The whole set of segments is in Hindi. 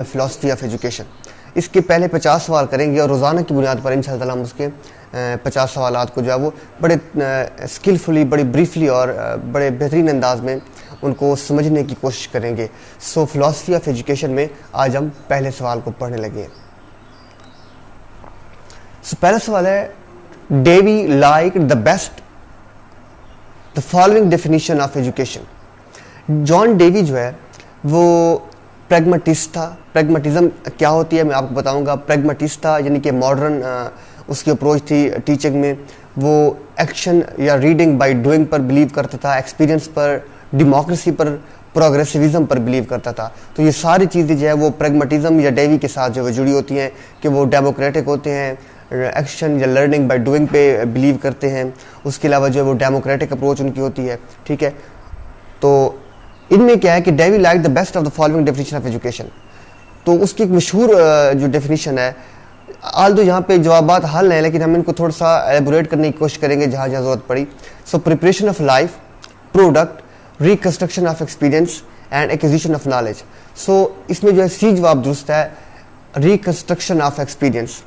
Philosophy of education. इसके पहले 50 सवाल करेंगे और रोज़ाना की बुनियाद पर इंशाअल्लाह हम उसके 50 सवालात को जो है वो बड़े स्किलफुली, बड़ी ब्रीफली और बड़े बेहतरीन अंदाज में उनको समझने की कोशिश करेंगे। सो फिलॉसफी ऑफ एजुकेशन में आज हम पहले सवाल को पढ़ने लगे हैं। सो पहला सवाल है, Dewey like the best the following definition of education. John Dewey जो है वो प्रैग्मेटिस्ट था। प्रैग्मेटिज्म क्या होती है मैं आपको बताऊंगा। प्रैग्मेटिस्ट था यानी कि मॉडर्न उसकी अप्रोच थी टीचिंग में। वो एक्शन या रीडिंग बाय डूइंग पर बिलीव करता था, एक्सपीरियंस पर, डेमोक्रेसी पर, प्रोग्रेसिविज्म पर बिलीव करता था। तो ये सारी चीज़ें जो है वो प्रैग्मेटिज्म या डेवी के साथ जो है जुड़ी होती हैं कि वो डेमोक्रेटिक होते हैं, एक्शन या लर्निंग बाय डूइंग पे बिलीव करते हैं। उसके अलावा जो है वो डेमोक्रेटिक अप्रोच उनकी होती है। ठीक है, तो इनमें क्या है कि Dewey like the best of the following definition of education. तो उसकी एक मशहूर जो डेफिनेशन है, आल दो यहाँ पे जवाबात हल हैं लेकिन हम इनको थोड़ा सा एलेबोरेट करने की कोशिश करेंगे जहाँ जहाँ जरूरत पड़ी। So preparation of life, product, reconstruction of experience and acquisition of knowledge. So इसमें जो है सी जवाब दुरुस्त है, रिकंस्ट्रक्शन ऑफ एक्सपीरियंस,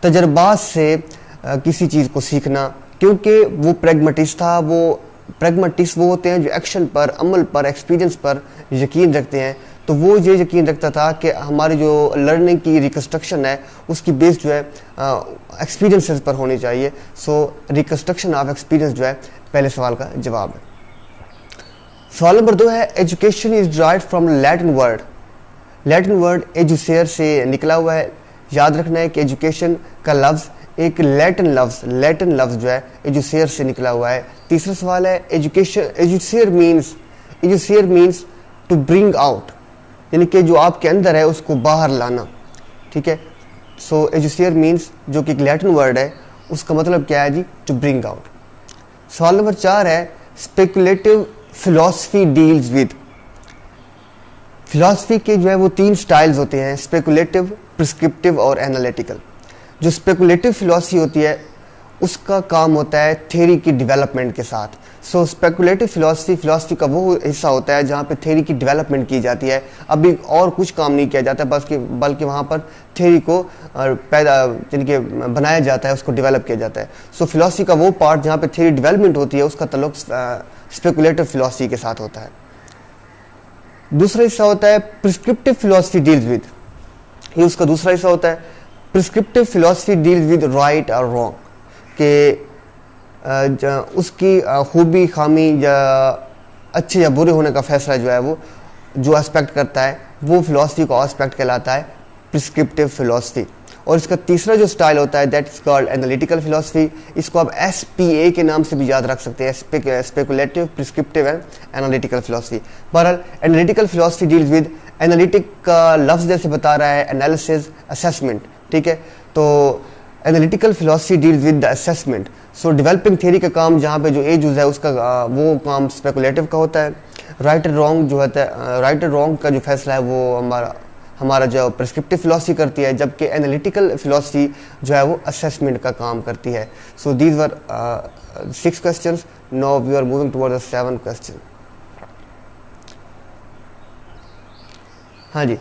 तजर्बात से किसी चीज़ को सीखना। क्योंकि वो प्रैग्मेटिस्ट था, वो प्रैग्मेटिस्ट वो होते हैं जो एक्शन पर, अमल पर, एक्सपीरियंस पर यकीन रखते हैं। तो वो ये यकीन रखता था कि हमारी जो लर्निंग की रिकंस्ट्रक्शन है उसकी बेस जो है एक्सपीरियंसेस पर होनी चाहिए। सो रिकंस्ट्रक्शन ऑफ एक्सपीरियंस जो है पहले सवाल का जवाब है। सवाल नंबर 2 है, education is derived from Latin word. Latin word एजुसेयर से निकला हुआ है। याद रखना है कि एजुकेशन का लफ्ज़ एक लैटिन लफ्ज़ जो है एजुसेयर से निकला हुआ है। तीसरा सवाल है, एजुकेशन एजुसेयर मीन्स टू ब्रिंग आउट, यानी कि जो आपके अंदर है उसको बाहर लाना। ठीक है, सो एजुसेयर मीन्स जो कि एक लैटिन वर्ड है उसका मतलब क्या है जी, टू ब्रिंग आउट। सवाल नंबर 4 है, speculative philosophy deals with. Philosophy के जो है वो 3 स्टाइल्स होते हैं, स्पेकुलेटिव, प्रिस्क्रिप्टिव और एनालिटिकल। जो स्पेकुलेटिव फिलॉसफी होती है उसका काम होता है थ्योरी की डेवलपमेंट के साथ। सो स्पेकुलेटिव फिलॉसफी का वो हिस्सा होता है जहाँ पे थ्योरी की डेवलपमेंट की जाती है। अभी और कुछ काम नहीं किया जाता बल्कि वहाँ पर थ्योरी को पैदा यानी कि बनाया जाता है, उसको डेवलप किया जाता है। सो फिलॉसफी का वो पार्ट जहाँ पे थ्योरी डेवलपमेंट होती है उसका ताल्लुक स्पेकुलेटिव फिलॉसफी के साथ होता है। दूसरा हिस्सा होता है प्रिस्क्रिप्टिव फिलॉसफी डील्स विद। ये उसका दूसरा हिस्सा होता है। Prescriptive philosophy deals with right और रॉन्ग, कि उसकी खूबी, खामी या अच्छे या बुरे होने का फैसला जो है वो जो एस्पेक्ट करता है वो फिलॉसफी का एस्पेक्ट कहलाता है प्रिस्क्रिप्टिव फिलॉसफी। और इसका तीसरा जो स्टाइल होता है that is called analytical philosophy. इसको आप SPA के नाम से भी याद रख सकते हैं, speculative, prescriptive and analytical philosophy. बहरहाल analytical philosophy deals with, analytic का लफ्ज़ जैसे बता रहा है एनालिसिस, असेसमेंट। ठीक है, तो analytical philosophy deals with the assessment. So developing theory का काम जहाँ पे जो एज है उसका वो काम स्पेकुलेटिव का होता है। राइट एंड रॉन्ग जो होता है, राइट एंड रॉन्ग का जो फैसला है वो हमारा जो प्रिस्क्रिप्टिव फिलॉसफी करती है, जबकि एनालिटिकल फिलॉसफी जो है वो असेसमेंट का काम करती है। So these were 6 questions. Now we are moving towards the 7th question. हाँ जी,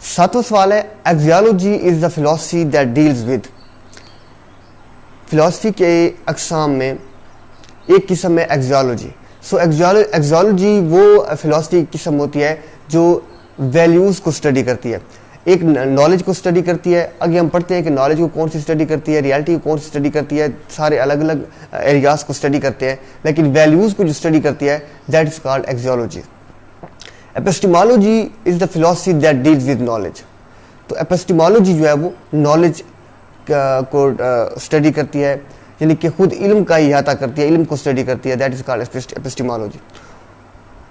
7वां सवाल है, axiology is the philosophy that deals with. Philosophy के अक़साम में एक किस्म है एक्सियोलॉजी। सो एक्सियोलॉजी वो फिलॉसफी की किस्म होती है जो वैल्यूज़ को स्टडी करती है, एक नॉलेज को स्टडी करती है। आगे हम पढ़ते हैं कि नॉलेज को कौन सी स्टडी करती है, रियलिटी को कौन सी स्टडी करती है, सारे अलग अलग एरियाज़ को स्टडी करते हैं, लेकिन वैल्यूज़ को जो स्टडी करती है that is called axiology. Epistemology is the philosophy that deals with knowledge. तो एपिस्टेमोलॉजी जो है वो नॉलेज को स्टडी करती है, यानी कि खुद इल्म का इहाता करती है, इल्म को स्टडी करती है, दैट इज़ कॉल्ड एपिस्टेमोलॉजी।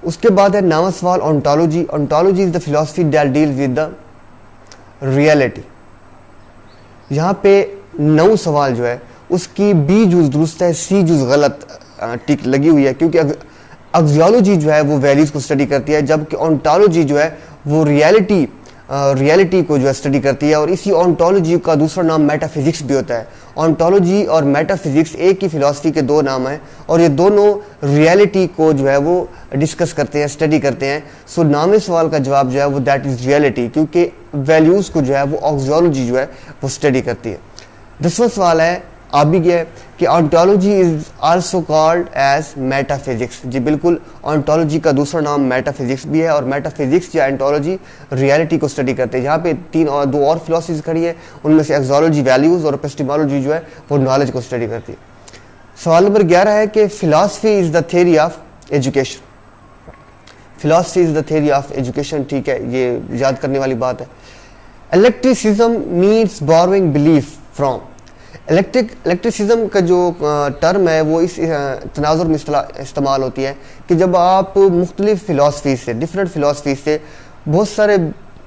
उसके बाद है 9वां सवाल, ontology. Ontology is the philosophy that deals with the reality. यहाँ पे 9 सवाल जो है उसकी B जूज़ दुरुस्त है, C जूज़ गलत टिक लगी हुई है, क्योंकि एक्सियोलॉजी जो है वो वैल्यूज़ को स्टडी करती है, जबकि ओंटोलॉजी जो है वो रियलिटी रियलिटी को जो है स्टडी करती है, और इसी ऑन्टोलॉजी का दूसरा नाम मेटाफिजिक्स भी होता है। ऑन्टोलॉजी और मेटाफिजिक्स एक ही फिलॉसफी के दो नाम हैं, और ये दोनों रियलिटी को जो है वो डिस्कस करते हैं, स्टडी करते हैं। सो नाम सवाल का जवाब जो है वो दैट इज़ रियलिटी, क्योंकि वैल्यूज़ को जो है वो ऑक्सियोलॉजी जो है वो स्टडी करती है। 10वां सवाल है आप भी क्या है कि ontology is also called as metaphysics. जी बिल्कुल, ऑन्टोलॉजी का दूसरा नाम मेटाफिजिक्स भी है, और मेटाफिजिक्स या एंटोलॉजी रियलिटी को स्टडी करते हैं। यहाँ पे दो और फिलोसफीज खड़ी है, उनमें से एक्सोलॉजी वैल्यूज और एपिस्टेमोलॉजी जो है वो नॉलेज को स्टडी करती है। सवाल नंबर 11 है कि philosophy is the theory of education. Philosophy is the theory of education, ठीक है, ये याद करने वाली बात है। इलेक्ट्रिसिज्म मीन्स बोरोइंग बिलीफ फ्रॉम। इलेक्ट्रिसिज्म का जो टर्म है वो इस तनाजुर में इस्तेमाल होती है कि जब आप मुख्तलिफ फ़िलासफ़ी से, डिफरेंट फ़िलासफ़ी से बहुत सारे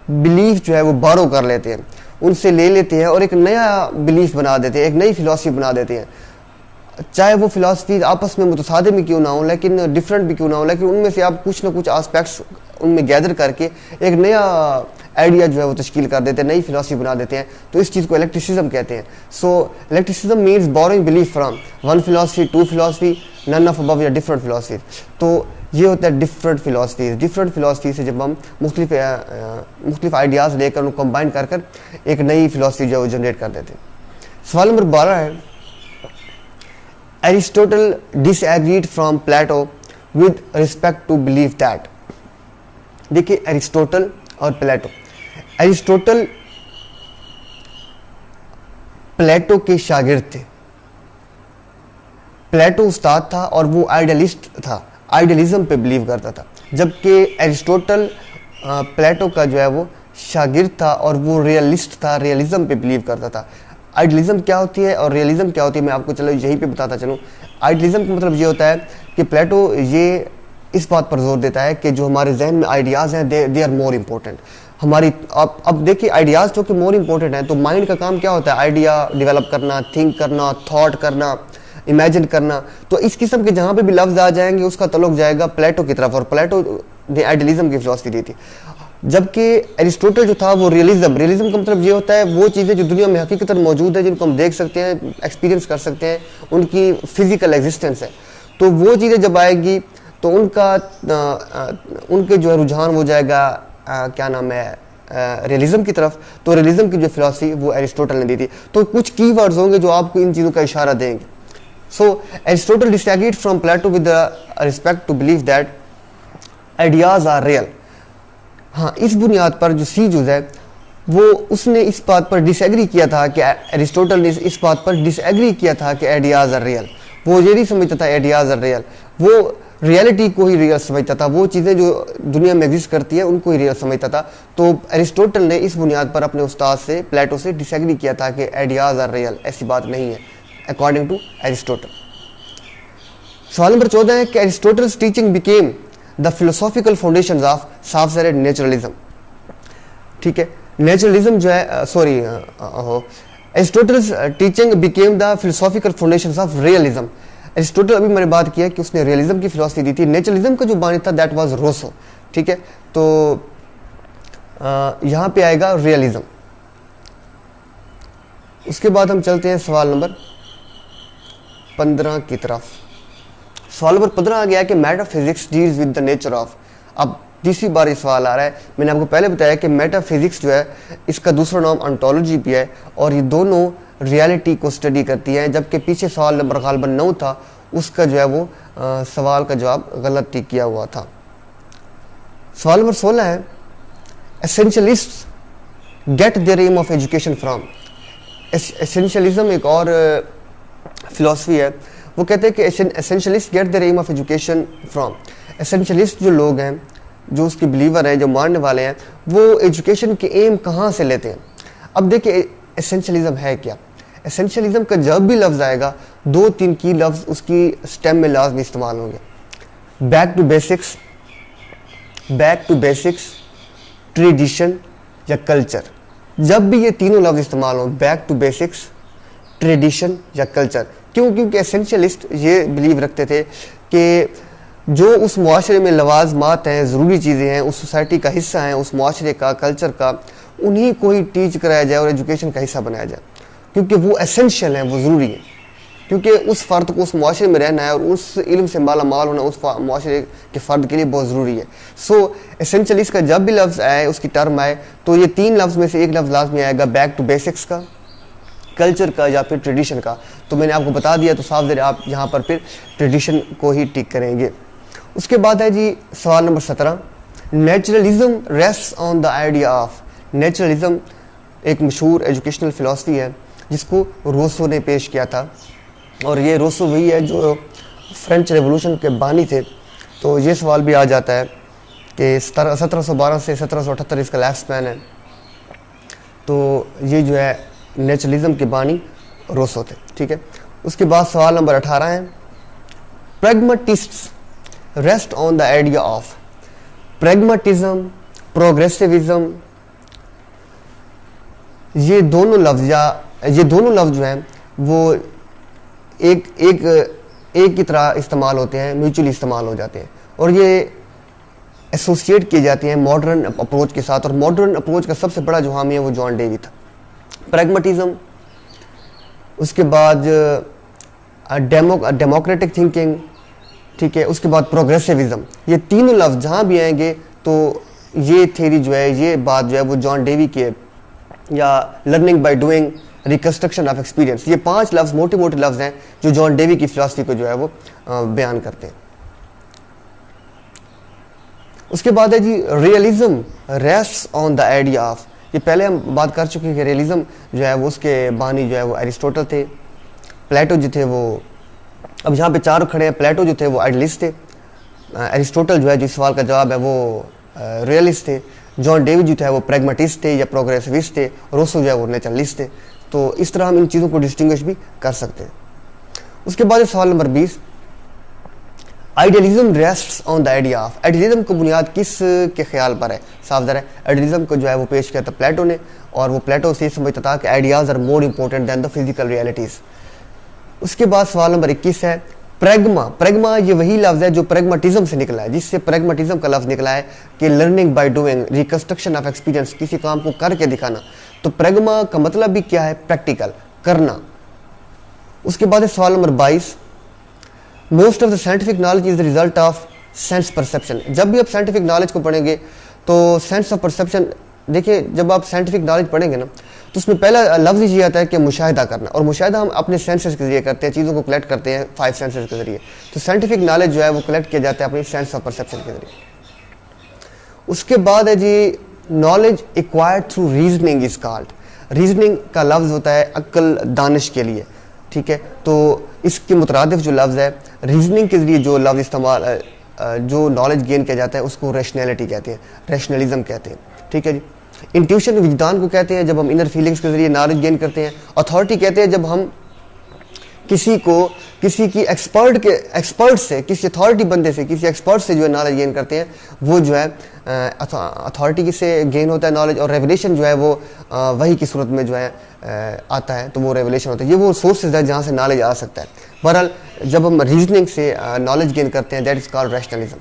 बिलीफ जो है वो बारो कर लेते हैं, उनसे ले लेते हैं और एक नया बिलीफ बना देते हैं, एक नई फ़िलासफ़ी बना देते हैं। चाहे वो फ़िलासफ़ी आपस में मुतसादे में क्यों ना हो, लेकिन डिफरेंट भी क्यों ना हो, लेकिन उनमें से आप कुछ ना कुछ आस्पेक्ट्स उनमें गैदर करके एक नया आइडिया जो है वो तश्कील कर देते हैं, नई फिलॉसफी बना देते हैं। तो इस चीज़ को इलेक्ट्रिसिज्म कहते हैं। So eclecticism means borrowing belief from one philosophy, two philosophy, none of above या डिफरेंट फिलॉसफी। तो ये होता है डिफरेंट फिलॉसफीज। डिफरेंट फिलॉसफी से जब हम मुख्तलिफ आइडियाज़ लेकर उनको कंबाइन कर कर एक नई फिलॉसफी जो है वो जनरेट कर देते हैं। सवाल नंबर 12 है, Aristotle disagreed from Plato with respect to believe that. देखिए एरिस्टोटल और प्लेटो, एरिस्टोटल प्लेटो के शागिर्द थे। प्लेटो उस्ताद था और वो आइडियलिस्ट था, आइडियलिज्म पे बिलीव करता था, जबकि एरिस्टोटल प्लेटो का जो है वो शागिर्द था और वो रियलिस्ट था, रियलिज्म पे बिलीव करता था। आइडियलिज्म क्या होती है और रियलिज्म क्या होती है, मैं आपको चलो यहीं पे बताता चलूँ। आइडियलिज्म का मतलब ये होता है कि प्लेटो ये इस बात पर जोर देता है कि जो हमारे जहन में आइडियाज़ हैं दे आर मोर इम्पोर्टेंट। हमारी अब देखिए आइडियाज़ जो कि मोर इम्पोर्टेंट हैं, तो माइंड का काम क्या होता है, आइडिया डेवलप करना, थिंक करना, थॉट करना, इमेजिन करना। तो इस किस्म के जहाँ पे भी लफ्ज़ आ जाएंगे उसका तल्लुक जाएगा प्लेटो की तरफ, और प्लेटो ने आइडियलिज्म की फिलॉसफी दी थी। जबकि एरिस्टोटल जो था वो रियलिज्म का मतलब ये होता है वो चीज़ें जो दुनिया में हकीकतन मौजूद है, जिनको हम देख सकते हैं, एक्सपीरियंस कर सकते हैं, उनकी फिजिकल एग्जिस्टेंस है। तो वो चीज़ें जब आएगी तो उनके जो है रुझान हो जाएगा क्या नाम है रियलिज्म की तरफ। तो रियलिज्म की जो फिलॉसफी वो एरिस्टोटल ने दी थी। तो कुछ की वर्ड्स होंगे जो आपको इन चीज़ों का इशारा देंगे। So Aristotle disagreed from Plato with respect to believe that ideas are real. हाँ, इस बुनियाद पर जो सीजूज है वो उसने इस बात पर डिसएग्री किया था कि एरिस्टोटल ने इस बात पर डिसएग्री किया था कि आइडियाज आर रियल। वो ये नहीं समझता था आइडियाज आर रियल, वो रियलिटी को ही रियल समझता था, वो चीज़ें जो दुनिया में एग्जिस्ट करती है उनको ही रियल समझता था। तो एरिस्टोटल ने इस बुनियाद पर अपने उस्ताद से प्लेटो से डिसएग्री किया था कि आइडियाज आर रियल, ऐसी बात नहीं है अकॉर्डिंग टू एरिस्टोटल। सवाल नंबर 14 है कि Aristotle's teaching became the philosophical foundations of soft naturalism. ठीक है, नेचुरलिज्म जो है Aristotle's teaching became the philosophical foundations of realism. Aristotle अभी मैंने बात किया कि उसने रियलिज्म की फिलॉसफी दी थी। नेचुरलिज्म का जो बानी था दैट वाज रोसो। ठीक है, तो यहाँ पे आएगा रियलिज्म। उसके बाद हम चलते हैं सवाल नंबर 15 की तरफ। सवाल नंबर 15 आ गया कि metaphysics deals with the nature of. अब तीसरी बार ये सवाल आ रहा है। मैंने आपको पहले बताया कि मेटाफिजिक्स जो है इसका दूसरा नाम ऑन्टोलॉजी भी है, और ये दोनों रियलिटी को स्टडी करती है। जबकि पीछे सवाल नंबर गालिबन 9 था, उसका जो है वो सवाल का जवाब गलत टिक किया हुआ था। सवाल नंबर 16 है, essentialist get their aim of education from. Essentialism एक और फिलॉसफी है, वो कहते हैं कि essentialist get their aim of education from. Essentialist जो लोग हैं, जो उसके बिलीवर हैं, जो मानने वाले हैं, वो एजुकेशन के एम कहाँ से लेते हैं। अब देखिए एसेंशियलिज्म है क्या। एसेंशियलिज्म का जब भी लफ्ज़ आएगा 2-3 की लफ्ज़ उसकी स्टेम में लाजमी इस्तेमाल होंगे। बैक टू बेसिक्स, ट्रेडिशन या कल्चर। जब भी ये तीनों लफ्ज़ इस्तेमाल हों, बैक टू बेसिक्स, ट्रेडिशन या कल्चर। क्यों? क्योंकि एसेंशियलिस्ट ये बिलीव रखते थे कि जो उस मुआशरे में लवाजमात हैं, ज़रूरी चीज़ें हैं, उस सोसाइटी का हिस्सा हैं, उस मुआशरे का, कल्चर का, उन्हीं को ही टीच कराया जाए और एजुकेशन का हिस्सा बनाया जाए, क्योंकि वो एसेंशियल हैं, वो ज़रूरी है। क्योंकि उस फ़र्द को उस मुआशरे में रहना है और उस इल्म से माला माल होना उस मुआशरे के फ़र्द के लिए बहुत ज़रूरी है। सो एसेंशियल इसका जब भी लफ्ज़ आए, उसकी टर्म आए, तो ये 3 लफ्ज़ में से एक लफ्ज़ लाजमी आएगा, बैक टू बेसिक्स का, कल्चर का या फिर ट्रेडिशन का। तो मैंने आपको बता दिया, तो साफ ज़रा आप यहाँ पर फिर ट्रेडिशन को ही टिक करेंगे। उसके बाद है जी सवाल number 17, naturalism rest on the idea of. Naturalism एक मशहूर एजुकेशनल फ़िलासफ़ी है जिसको रूसो ने पेश किया था, और ये रूसो वही है जो फ्रेंच रेवोल्यूशन के बानी थे। तो ये सवाल भी आ जाता है कि 1712 से 1778 इसका लाइफ स्पैन है। तो ये जो है नेचुरलिज्म के बानी रूसो थे, ठीक है। उसके बाद सवाल नंबर 18 है, pragmatists rest on the idea of. Pragmatism, progressivism, ये दोनों लफ्ज़ जो हैं वो एक की तरह इस्तेमाल होते हैं, म्यूचुअली इस्तेमाल हो जाते हैं, और ये एसोसिएट किए जाते हैं मॉडर्न अप्रोच के साथ। और मॉडर्न अप्रोच का सबसे बड़ा जो हामी है वो जॉन डेवी था। प्रैग्मेटिज्म, उसके बाद डेमोक्रेटिक थिंकिंग, ठीक है, उसके बाद प्रोग्रेसिविज्म। ये तीनों लफ्ज़ जहाँ भी आएंगे तो ये थ्योरी जो है, ये बात जो है वो जॉन डेवी के या learning by doing, reconstruction of experience, ये 5 लफ्ज़ मोटे मोटे लफ्ज़ हैं जो जॉन डेवी की फ़िलासफ़ी को जो है वो बयान करते हैं। उसके बाद है जी realism rest on the idea of. ये पहले हम बात कर चुके हैं कि रियलिज्म जो है वो उसके बानी जो है वो अरिस्टोटल थे। प्लेटो जो थे वो, अब यहाँ पे 4 खड़े हैं, प्लेटो जो थे वो आइडियलिस्ट थे, अरिस्टोटल जो है जिस सवाल का जवाब है वो रियलिस्ट थे, जॉन डेवी जो था वो प्रैग्मेटिस्ट थे या प्रोग्रेसिविस्ट थे, रूसो जो है वो नेचुरलिस्ट थे। तो इस तरह हम इन चीज़ों को डिस्टिंग्विश भी कर सकते हैं। उसके बाद सवाल number 20, idealism rests on the idea of. Idealism को बुनियाद किस के ख्याल पर है? साफ ज़रा है, आइडियलिज्म को जो है वो पेश किया था प्लेटो ने, और वो प्लेटो से समझता था कि ideas are more important than the physical realities. उसके बाद सवाल नंबर 21 है, प्रैग्मा। प्रैग्मा ये वही लफ्ज़ है जो प्रैग्मेटिज्म से निकला है, जिससे प्रैग्मेटिज्म का लफ्ज़ निकला है कि learning by doing, reconstruction of experience, किसी काम को करके दिखाना। तो प्रैग्मा का मतलब भी क्या है? प्रैक्टिकल, करना। उसके बाद है सवाल number 22, most of the scientific knowledge is the result of sense perception. जब भी आप साइंटिफिक नॉलेज को पढ़ेंगे तो सेंस ऑफ परसेप्शन, देखिए जब आप साइंटिफिक नॉलेज पढ़ेंगे ना तो उसमें पहला लफ्ज़ ये आता है कि मुशाहिदा करना, और मुशाहिदा हम अपने सेंसेस के जरिए करते हैं, चीज़ों को कलेक्ट करते हैं 5 सेंसेस के जरिए। तो साइंटिफिक नॉलेज जो है वो कलेक्ट किया जाता है अपनी सेंस ऑफ परसेप्शन के जरिए। उसके बाद है जी knowledge acquired through reasoning is called. Reasoning का लफ्ज़ होता है अक्ल दानिश के लिए, ठीक है। तो इसके मुतरादिफ जो लफ्ज़ है रीजनिंग के जरिए जो लफ्ज़ इस्तेमाल जो नॉलेज गेन किया जाता है उसको रैशनैलिटी कहते हैं, रैशनलिज्म कहते हैं, ठीक है जी। इंट्यूशन विजदान को कहते हैं जब हम इनर फीलिंग्स के जरिए नॉलेज गेन करते हैं। अथॉरिटी कहते हैं जब हम किसी की एक्सपर्ट से, किसी अथॉरिटी बंदे से, किसी एक्सपर्ट से जो है नॉलेज गेन करते हैं, वो जो है अथॉरिटी से गेन होता है नॉलेज। और रेवलेशन जो है वो वही की सूरत में जो है आता है, तो वो रेवलेशन होता है। ये वो सोर्सेज है जहाँ से नॉलेज आ सकता है। बहरहाल जब हम रीजनिंग से नॉलेज गेन करते हैं, that is called rationalism.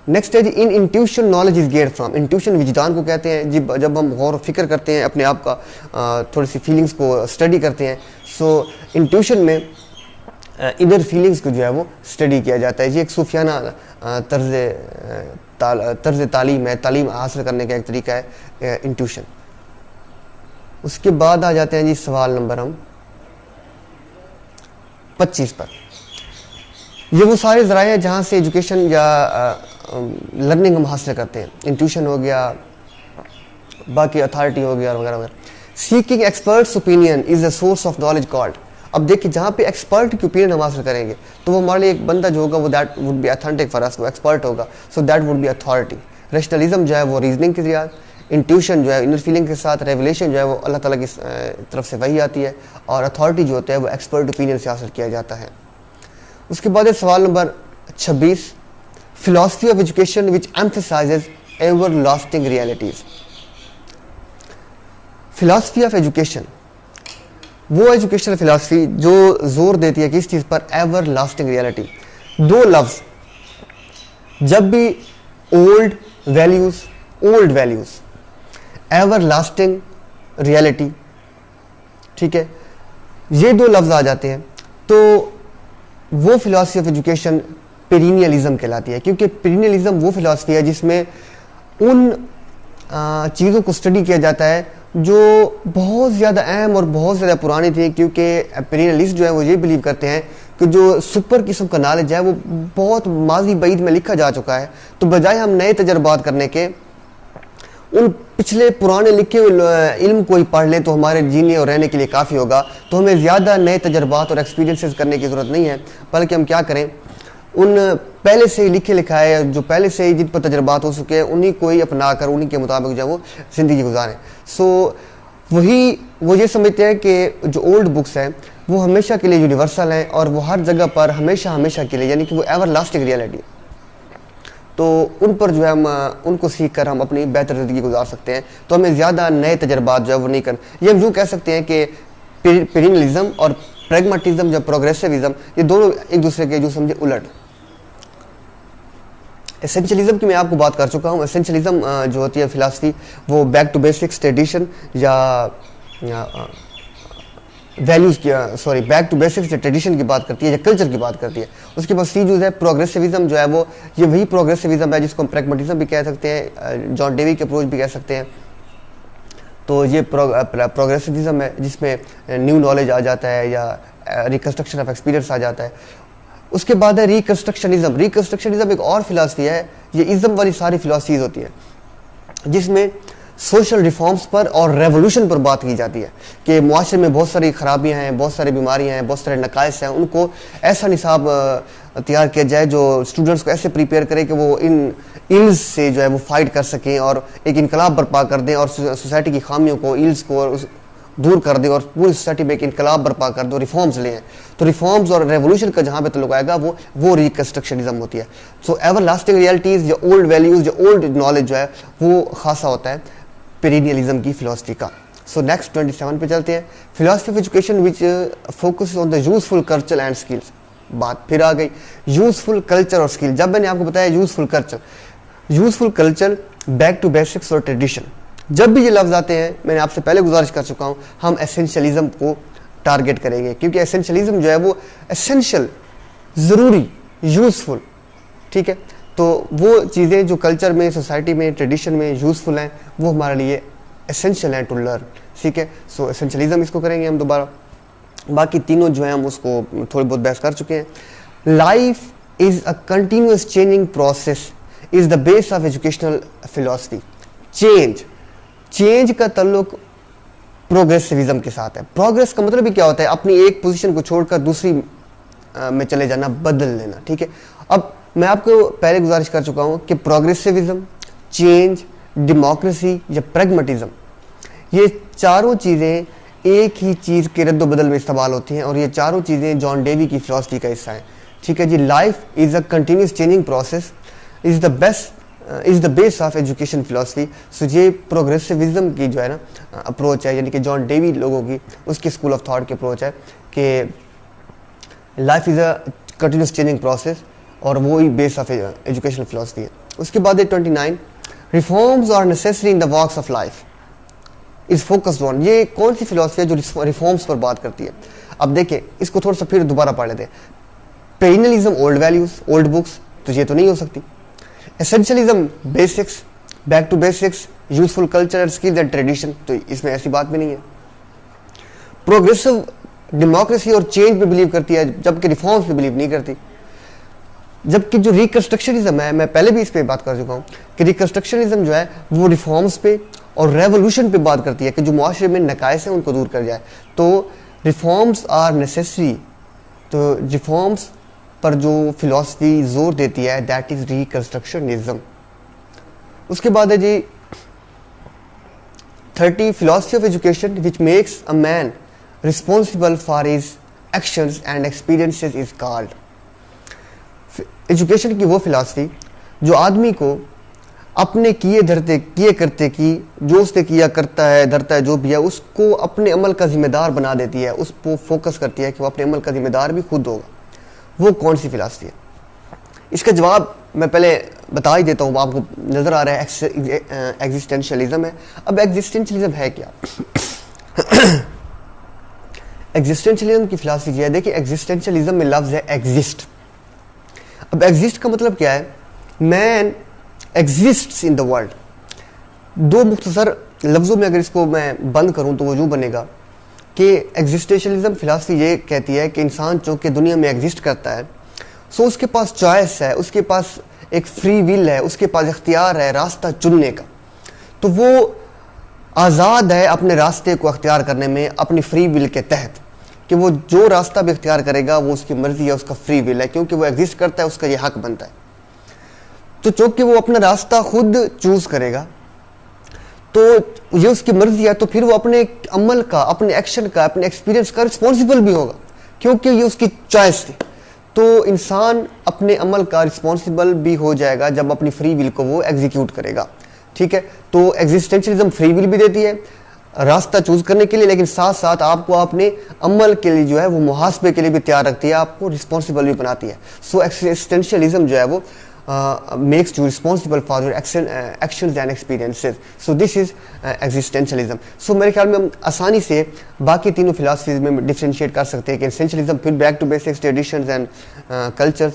Next है जी in intuition knowledge is get from. Intuition विजदान को कहते हैं जी जब हम गौर फिक्र करते हैं, अपने आप का थोड़ी सी फीलिंग्स को स्टडी करते हैं। सो इंट्यूशन में इनर फीलिंग्स को जो है वो स्टडी किया जाता है। ये एक सूफियाना तर्ज तालीम है, तालीम हासिल करने का एक तरीका है इंट्यूशन। उसके बाद आ जाते हैं जी सवाल नंबर हम 25 पर। ये वो सारे ज़राए हैं जहाँ से एजुकेशन या लर्निंग हम हासिल करते हैं। इंट्यूशन हो गया, बाकी अथॉरिटी हो गया वगैरह वगैरह। Seeking experts opinion is the source of knowledge called. अब देखिए जहाँ पे एक्सपर्ट की ओपिनियन हम हासिल करेंगे तो वो हमारे लिए एक बंदा जो होगा वो that would B authentic for us, वो एक्सपर्ट होगा, सो that would B authority. Rationalism जो है वो रीजनिंग के जरिए, इंट्यूशन जो है इनर फीलिंग के साथ, रेवलेशन जो है वो अल्लाह ताला की तरफ से वही आती है, और अथॉरिटी जो होता है वो एक्सपर्ट ओपिनियन से हासिल किया जाता है। उसके बाद सवाल number 26, philosophy of education which emphasises ever lasting realities. Philosophy of education वो एजुकेशनल फिलॉसफी जो जोर देती है किस चीज़ पर? Ever lasting reality. 2 लफ्ज़, जब भी old values ever lasting reality, ठीक है, ये दो लफ्ज़ आ जाते हैं तो वो फिलॉसफी ऑफ एजुकेशन पेरिनियलिज्म कहलाती है, क्योंकि पेरिनियलिज्म वो फिलॉसफी है जिसमें उन चीज़ों को स्टडी किया जाता है जो बहुत ज़्यादा अहम और बहुत ज़्यादा पुरानी थी, क्योंकि पेरिनियलिस्ट जो है वो ये बिलीव करते हैं कि जो सुपर किस्म का नॉलेज है वो बहुत माजी बईद में लिखा जा चुका है, तो बजाय हम नए तजर्बात करने के उन पिछले पुराने लिखे हुए इल्म को ही पढ़ लें तो हमारे जीने और रहने के लिए काफ़ी होगा, तो हमें ज़्यादा नए तजर्बात और एक्सपीरियंसेस करने की ज़रूरत नहीं है, बल्कि हम क्या करें, उन पहले से ही लिखे लिखा है जो पहले से ही जिन पर तजर्बात हो चुके हैं उन्हीं को ही अपना कर उन्हीं के मुताबिक जो वो ज़िंदगी गुजारें। सो वो ये समझते हैं कि जो ओल्ड बुक्स हैं वो हमेशा के लिए यूनिवर्सल हैं और वो हर जगह पर हमेशा हमेशा के लिए, यानी कि वो एवर लास्टिंग रियलिटी, तो उन पर जो है हम उनको सीख कर हम अपनी बेहतर ज़िंदगी गुजार सकते हैं। तो हमें ज़्यादा नए तजर्बात जो है वो नहीं कर, ये हम यूँ कह सकते हैं कि पेरिनियलिज्म और प्रैग्मेटिज्म या प्रोग्रेसिविज्म ये दोनों एक दूसरे के जो समझे उलट। एसेंशियलिज्म की मैं आपको बात कर चुका हूँ। एसेंशियलिज्म जो होती है फिलासफी वो बैक टू बेसिक्स ट्रेडिशन या वैल्यूज़ की बैक टू बेसिक्स या ट्रेडिशन की बात करती है या कल्चर की बात करती है। उसके बाद सी जो है प्रोग्रेसिविज्म जो है वो ये वही प्रोग्रेसिविज्म है जिसको हम प्रैग्मेटिज्म भी कह सकते हैं, जॉन डेवी के अप्रोच भी कह सकते हैं। तो ये प्रोग्रेसिविज्म है जिसमें न्यू नॉलेज आ जाता है या रिकन्स्ट्रक्शन ऑफ एक्सपीरियंस आ जाता है। उसके बाद है रिकन्स्ट्रक्शनिज्म। रिकन्स्ट्रक्शनिज्म एक और फिलासफी है, ये इज्म वाली सारी फिलासफीज होती है जिसमें सोशल रिफॉर्म्स पर और रेवोल्यूशन पर बात की जाती है कि मुआशरे में बहुत सारी खराबियां हैं, बहुत सारी बीमारियां हैं, बहुत सारे नकाइस हैं, उनको ऐसा निसाब तैयार किया जाए जो स्टूडेंट्स को ऐसे प्रिपेयर करे कि वो इन इल्स से जो है वो फाइट कर सकें और एक इनकलाब बर्पा कर दें और सोसाइटी की खामियों को, इल्स को दूर कर दें और पूरी सोसाइटी में एक इनकलाब बर्पा कर दो, रिफॉर्म्स लें। तो रिफॉर्म्स और रेवोल्यूशन का जहाँ पे तल्लुक आएगा वो रिकन्स्ट्रक्शनिज्म होती है। सो एवर लास्टिंग रियलिटीज़ या ओल्ड वैल्यूज़ या ओल्ड नॉलेज जो है वो खासा होता है पेरिनियलिज्म की फिलॉसफी का। सो नेक्स्ट 27 पे चलते हैं। Philosophy of education which focus on the useful culture and skills. बात फिर आ गई यूजफुल कल्चर और स्किल। जब मैंने आपको बताया useful culture back to basics और ट्रेडिशन, जब भी ये लफ्ज़ आते हैं मैंने आपसे पहले गुजारिश कर चुका हूँ हम एसेंशियलिज्म को टारगेट करेंगे, क्योंकि एसेंशियलिज्म जो है वो एसेंशियल, ज़रूरी, यूजफुल, ठीक है। तो वो चीज़ें जो कल्चर में, सोसाइटी में, ट्रेडिशन में यूज़फुल हैं वो हमारे लिए एसेंशियल हैं टू लर्न, ठीक है। सो एसेंशियलिज्म इसको करेंगे हम दोबारा। बाकी तीनों जो हैं हम उसको थोड़ी बहुत बहस कर चुके हैं। Life is a continuous changing process is the base of educational philosophy. Change का ताल्लुक प्रोग्रेसिविज्म के साथ है। प्रोग्रेस का मतलब भी क्या होता है, अपनी एक पोजीशन को छोड़कर दूसरी में चले जाना, बदल लेना, ठीक है। अब मैं आपको पहले गुजारिश कर चुका हूँ कि प्रोग्रेसिविज्म, चेंज, डेमोक्रेसी या प्रैग्मेटिज्म, ये चारों चीज़ें एक ही चीज़ के रद्द बदल में इस्तेमाल होती हैं और ये चारों चीज़ें जॉन डेवी की फिलॉसफी का हिस्सा हैं, ठीक है जी। Life is a continuous changing process is the base of education philosophy. So ये प्रोग्रेसिविज्म की जो है ना अप्रोच है, यानी कि जॉन डेवी लोगों की उसकी स्कूल ऑफ थॉट की अप्रोच है कि life is a continuous changing process और वो ही बेस ऑफ एजुकेशनल फिलॉसफी है। उसके बाद है 29, reforms are necessary in the walks of life is focused on. ये कौन सी फिलॉसफी है जो रिफॉर्म्स पर बात करती है? अब देखें इसको थोड़ा सा फिर दोबारा पढ़ लेते हैं। Perennialism old values, old books, तो ये तो नहीं हो सकती। Essentialism basics, back to basics, useful culture and skills and tradition, तो इसमें ऐसी बात भी नहीं है। प्रोग्रेसिव डेमोक्रेसी और चेंज पे बिलीव करती है जबकि रिफॉर्म्स पे बिलीव नहीं करती। जबकि जो रिकन्स्ट्रक्शनिज्म है, मैं पहले भी इस पे बात कर चुका हूँ कि रिकन्स्ट्रक्शनिज्म जो है वो रिफॉर्म्स पे और रेवोल्यूशन पे बात करती है कि जो मुआशरे में नकाइस हैं उनको दूर कर जाए। तो रिफॉर्म्स आर नेसेसरी, तो रिफॉर्म्स पर जो फिलॉसफी जोर देती है दैट इज रिकन्स्ट्रक्शनिज्म। उसके बाद है जी 30, philosophy of education which makes a man responsible for his actions and experiences is called. Education की वो फिलॉसफी जो आदमी को अपने किए करते की, जो उसने किया करता है धरता है जो भी है, उसको अपने अमल का जिम्मेदार बना देती है, उस पर फोकस करती है कि वो अपने अमल का जिम्मेदार भी खुद होगा। वो कौन सी फिलॉसफी है? इसका जवाब मैं पहले बता ही देता हूँ, आपको नज़र आ रहा है एग्जिस्टेंशियलिज्म है। अब एग्जिस्टेंशियलिज्म है क्या? एग्जिस्टेंशियलिज्म की फिलॉसफी है, देखिए एग्जिस्टेंशियलिज्म में लफ्ज़ है एग्जिस्ट। अब एग्जिस्ट का मतलब क्या है? Man exists in the world. दो मुख्तसर लफ्ज़ों में अगर इसको मैं बंद करूँ तो वो यूँ बनेगा कि एग्जिस्टेंशियलिज्म फिलॉसफी ये कहती है कि इंसान जो कि दुनिया में एग्जिस्ट करता है, सो उसके पास चॉइस है, उसके पास एक फ्री विल है, उसके पास इख्तियार है रास्ता चुनने का। तो वो आज़ाद है अपने रास्ते को अख्तियार करने में अपनी फ्री विल के तहत, कि वो जो रास्ता भी इख्तियार करेगा वो उसकी मर्ज़ी है, उसका फ्री विल है, क्योंकि वो एग्जिस्ट करता है, उसका ये हक बनता है। तो चूँकि वो अपना रास्ता खुद चूज़ करेगा तो ये उसकी मर्ज़ी है, तो फिर वो अपने अमल का, अपने एक्शन का, अपने एक्सपीरियंस का रिस्पॉन्सिबल भी होगा, क्योंकि ये उसकी चॉइस थी। तो इंसान अपने अमल का रिस्पॉन्सिबल भी हो जाएगा जब अपनी फ्री विल को वो एग्जीक्यूट करेगा। ठीक है, तो एग्जिस्टेंशियलिज्म फ्री विल भी देती है रास्ता चूज करने के लिए, लेकिन साथ साथ आपको अपने अमल के लिए जो है वो मुहासबे के लिए भी तैयार रखती है, आपको रिस्पॉन्सिबल भी बनाती है। सो एग्जिस्टेंशियलिज्म जो है वो makes you responsible for your actions and experiences. So this is existentialism. So मेरे ख्याल में हम आसानी से बाकी तीनों फिलासफीज में डिफरेंशिएट कर सकते हैं कि एसेंशियलिज्म, फिर back to basics, traditions and cultures,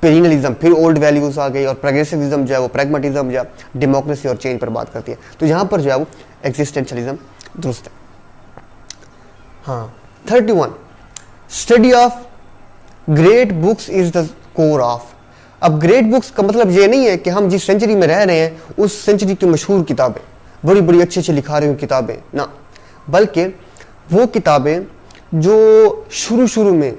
perennialism, फिर ओल्ड वैल्यूज आ गई, और प्रोग्रेसिविज्म जो है वो प्रैग्मेटिज्म या डेमोक्रेसी और चेंज पर बात करती है। तो यहाँ पर जो है वो एग्जिस्टेंशियलिज्म दुरुस्त है। हाँ, 31 study of great books is the core of. अब ग्रेट बुक्स का मतलब ये नहीं है कि हम जिस सेंचुरी में रह रहे हैं उस सेंचुरी की मशहूर किताबें, बड़ी बड़ी अच्छी अच्छी लिखा रही हुई किताबें ना, बल्कि वो किताबें जो शुरू में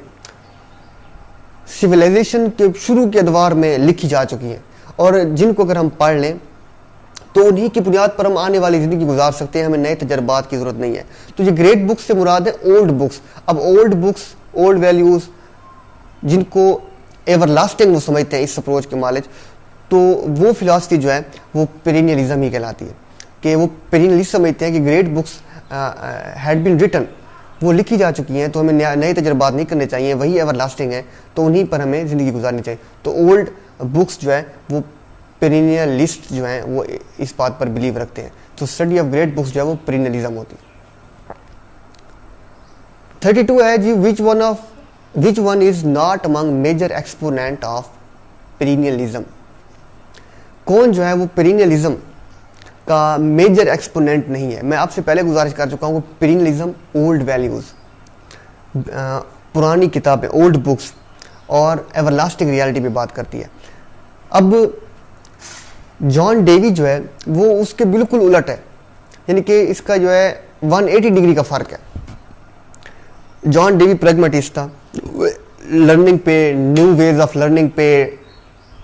सिविलाइजेशन के शुरू के अदवार में लिखी जा चुकी हैं, और जिनको अगर हम पढ़ लें तो उन्हीं की बुनियाद पर हम आने वाली ज़िंदगी गुजार सकते हैं, हमें नए तजर्बात की ज़रूरत नहीं है। तो ये ग्रेट बुक्स से मुराद है ओल्ड बुक्स। अब ओल्ड बुक्स, ओल्ड वैल्यूज़, जिनको एवरलास्टिंग वो समझते हैं इस अप्रोच के मालिक, तो वो फिलॉसफी जो है वो पेरिनियलिज्म ही कहलाती है, कि वो पेरिनियलिस्ट समझते हैं कि great books had been written, वो लिखी जा चुकी हैं, तो हमें नए तजर्बात नहीं करने चाहिए, वही एवरलास्टिंग है, तो उन्हीं पर हमें ज़िंदगी गुजारनी चाहिए। तो ओल्ड बुक्स जो है वो पेरिनियलिस्ट जो हैं वो इस बात पर बिलीव रखते हैं। तो स्टडी ऑफ ग्रेट बुक्स जो है वो पेरिनियलिज्म होती है। 32 है जी, which one is not among major exponent of perennialism? कौन जो है वो पेरिनियलिज्म का मेजर एक्सपोनेंट नहीं है? मैं आपसे पहले गुजारिश कर चुका हूँ, पेरिनियलिज्म ओल्ड वैल्यूज़, पुरानी किताबें, ओल्ड बुक्स और एवरलास्टिंग रियलिटी पे बात करती है। अब जॉन डेवी जो है वो उसके बिल्कुल उलट है, यानी कि इसका जो है 180 डिग्री का फ़र्क है। जॉन डेवी प्रैग्मेटिस्ट था, लर्निंग पे, न्यू वेज ऑफ लर्निंग पे,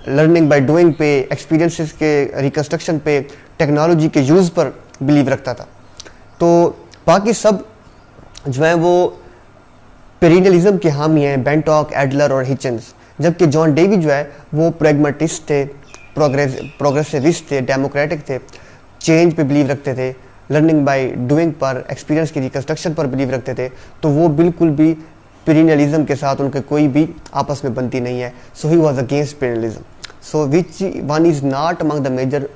लर्निंग बाय डूइंग पे, एक्सपीरियंसेस के रिकंस्ट्रक्शन पे, टेक्नोलॉजी के यूज़ पर बिलीव रखता था। तो बाकी सब जो है वो पेरिनियलिज्म के हामी हैं, बेंटॉक, एडलर और हिचन्स, जबकि जॉन डेवी जो है वो प्रैग्मेटिस्ट थे, प्रोग्रेसिविस्ट थे, डेमोक्रेटिक थे, चेंज पे बिलीव रखते थे, लर्निंग बाय डूइंग पर, एक्सपीरियंस की रिकंस्ट्रक्शन पर बिलीव रखते थे। तो वो बिल्कुल भी पेरिनियलिज्म के साथ उनके कोई भी आपस में बनती नहीं है। So he was against perennialism. So which one is not among the major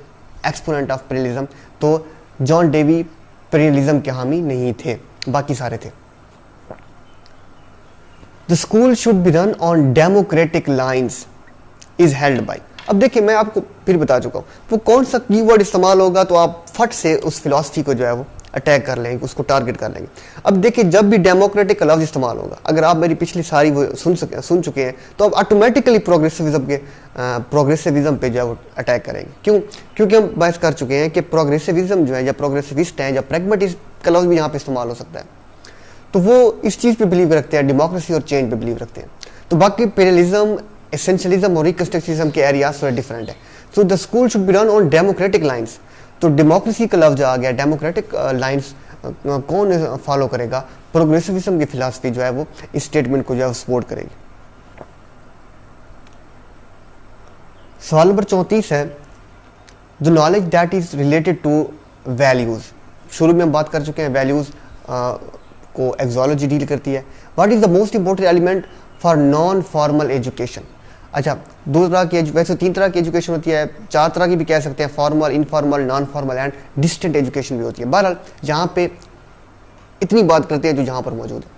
exponent of perennialism? तो जॉन डेवी पेरिनियलिज्म के हामी नहीं थे, बाकी सारे थे। The school should be run on democratic lines is held by. अब देखिए, मैं आपको फिर बता चुका हूँ वो कौन सा कीवर्ड इस्तेमाल होगा तो आप फट से उस फिलॉसफी को जो है वो अटैक कर लेंगे, उसको टारगेट कर लेंगे। अब देखिए, जब भी डेमोक्रेटिक का लफ्ज़ इस्तेमाल होगा, अगर आप मेरी पिछली सारी वो सुन चुके हैं, तो आप ऑटोमेटिकली प्रोग्रेसिविज्म पे जो है वो अटैक करेंगे। क्यों? क्योंकि हम बहस कर चुके हैं कि प्रोग्रेसिविज्म जो है या प्रोग्रेसिविस्ट हैं या प्रैग्मेटिस्ट का लफ्ज़ भी यहाँ पे इस्तेमाल हो सकता है। तो वो इस चीज़ पे बिलीव रखते हैं, डेमोक्रेसी और चेंज पे बिलीव रखते हैं। तो बाकी पेरिनियलिज्म, एसेंशियलिज्म और रिकंस्ट्रक्टिविज्म के एरियाज थोड़े डिफरेंट है। So the school should be run on democratic lines. तो डेमोक्रेसी का लफ्ज आ गया, डेमोक्रेटिक लाइन्स कौन फॉलो करेगा? प्रोग्रेसिविज्म की फिलॉसफी जो है वो इस स्टेटमेंट को जो है सपोर्ट करेगी। सवाल नंबर 34 है, the knowledge that is related to values. शुरू में हम बात कर चुके हैं, वैल्यूज को एक्सोलॉजी डील करती है। What is the most important element for non formal education? अच्छा, दो तरह की वैसे 3 तरह की एजुकेशन होती है, 4 तरह की भी कह सकते हैं, formal, informal, non formal and distant education भी होती है। बहरहाल यहाँ पे इतनी बात करते हैं जो यहाँ पर मौजूद है।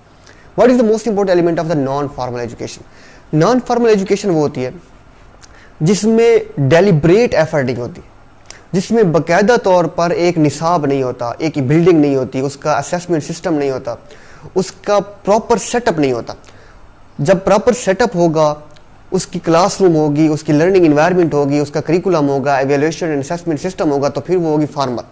What is the most important element of the non formal education? Non formal education वो होती है जिसमें डेलिब्रेट एफर्ट नहीं होती, जिसमें बाकायदा तौर पर एक निसाब नहीं होता, एक बिल्डिंग नहीं होती, उसका असेसमेंट सिस्टम नहीं होता, उसका प्रॉपर सेटअप नहीं होता। जब प्रॉपर सेटअप होगा, उसकी क्लासरूम होगी, उसकी लर्निंग इन्वायरमेंट होगी, उसका करिकुलम होगा, एवेल्यूएशन एंड असेसमेंट सिस्टम होगा, तो फिर वो होगी फॉर्मल।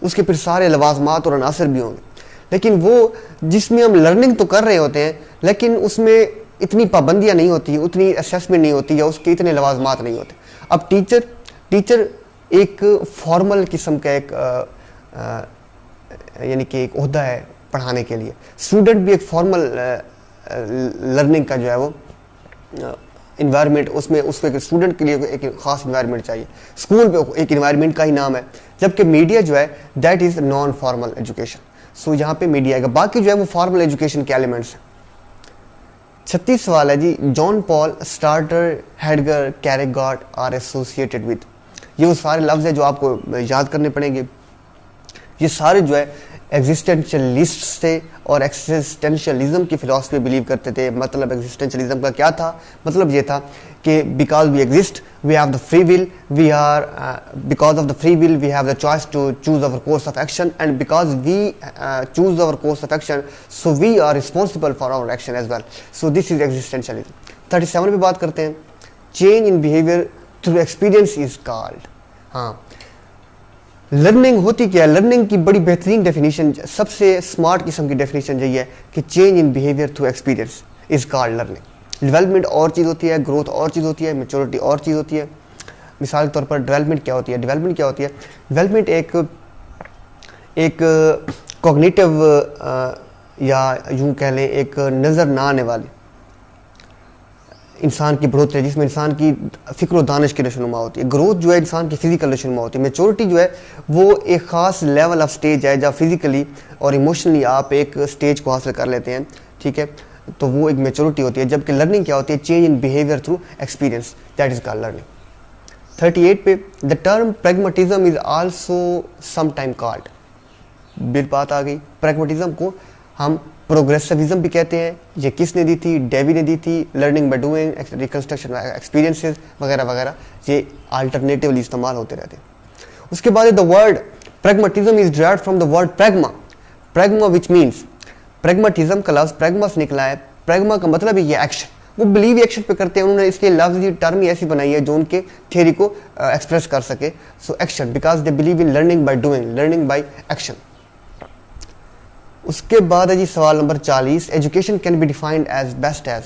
उसके फिर सारे लवाजमात और अनासर भी होंगे। लेकिन वो जिसमें हम लर्निंग तो कर रहे होते हैं लेकिन उसमें इतनी पाबंदियां नहीं होती, उतनी असेसमेंट नहीं होती, या उसके इतने लवाजमात नहीं होते। अब टीचर एक फॉर्मल किस्म का एक यानी कि एक ओहदा है पढ़ाने के लिए। स्टूडेंट भी एक फॉर्मल लर्निंग का जो है वो इन्वायरमेंट, उसमें उसको एक स्टूडेंट के लिए एक खास इन्वायरमेंट चाहिए। स्कूल पे एक इन्वायरमेंट का ही नाम है, जबकि मीडिया जो है that is non formal education. So यहाँ पे मीडिया आएगा, बाकी जो है वो फॉर्मल एजुकेशन के एलिमेंट्स हैं। 36 सवाल है जी। John Paul, Sartre, Heidegger, Kierkegaard are associated with. ये वो सारे लफ्ज है जो आपको याद करने पड़ेंगे। ये सारे जो है एग्जिस्टेंशलिस्ट थे और एक्सिस्टेंशलिज्म की फिलॉसफी बिलीव करते थे। मतलब एग्जिस्टेंशलिज्म का क्या था? मतलब ये था कि because we exist we have the free will, we are because of the free will we have the choice to choose our course of action, and because we choose our course of action so we are responsible for our action as well. So this is existentialism. 37 पे बात करते हैं। Change in behaviour through experience is called. हाँ, लर्निंग होती क्या है? लर्निंग की बड़ी बेहतरीन डेफिनेशन, सबसे स्मार्ट किस्म की डेफिनेशन यही है कि change in behaviour through experience is called learning. Development और चीज़ होती है, ग्रोथ और चीज़ होती है, मैच्योरिटी और चीज़ होती है। मिसाल के तौर पर डेवलपमेंट क्या होती है? डेवलपमेंट एक कॉग्निटिव या यूं कह लें एक नज़र ना आने वाली इंसान की बढ़ोतरी, जिसमें इंसान की फ़िक्र व दानिश की नशोनुमा होती है। ग्रोथ जो है इंसान की फिजिकल नशोनुमा होती है। मैच्योरिटी जो है वो एक ख़ास लेवल ऑफ स्टेज है जब फिजिकली और इमोशनली आप एक स्टेज को हासिल कर लेते हैं, ठीक है, तो वो एक मैच्योरिटी होती है। जबकि लर्निंग क्या होती है? Change in behaviour through experience, that is called learning. 38 पे the term pragmatism is also sometime called. Bill बात आ गई। प्रैग्मेटिज्म को हम प्रोग्रेसिविज्म भी कहते हैं। ये किसने दी थी? डेवी ने दी थी। Learning by doing, reconstruction experiences वगैरह वगैरह, ये अल्टरनेटिवली इस्तेमाल होते रहते हैं। उसके बाद the word pragmatism is derived from the word pragma which means, pragmatism का लफ्ज प्रैग्मा से निकला है। प्रैग्मा का मतलब है ये एक्शन, वो बिलीव एक्शन पे करते हैं। उन्होंने इसलिए लफ्ज की टर्म ही ऐसी बनाई है जो उनके थियरी को एक्सप्रेस कर सके। So action, because they believe in learning by doing, learning by action. उसके बाद है जी सवाल number 40। Education can be defined as best as.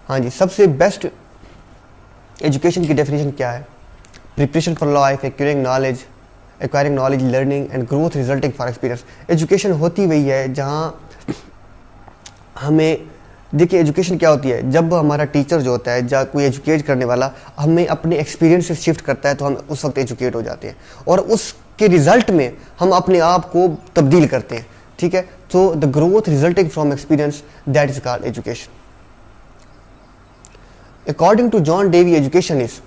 हाँ जी, सबसे बेस्ट एजुकेशन की डेफिनेशन क्या है? Preparation for life, acquiring knowledge, learning and growth resulting for experience. Education होती वही है जहाँ हमें, देखिए एजुकेशन क्या होती है? जब हमारा टीचर जो होता है, जब कोई एजुकेट करने वाला हमें अपने एक्सपीरियंस से शिफ्ट करता है, तो हम उस वक्त एजुकेट हो जाते हैं और उसके रिजल्ट में हम अपने आप को तब्दील करते हैं, ठीक है। तो the growth resulting from experience, that is called education. According to John Dewey, education is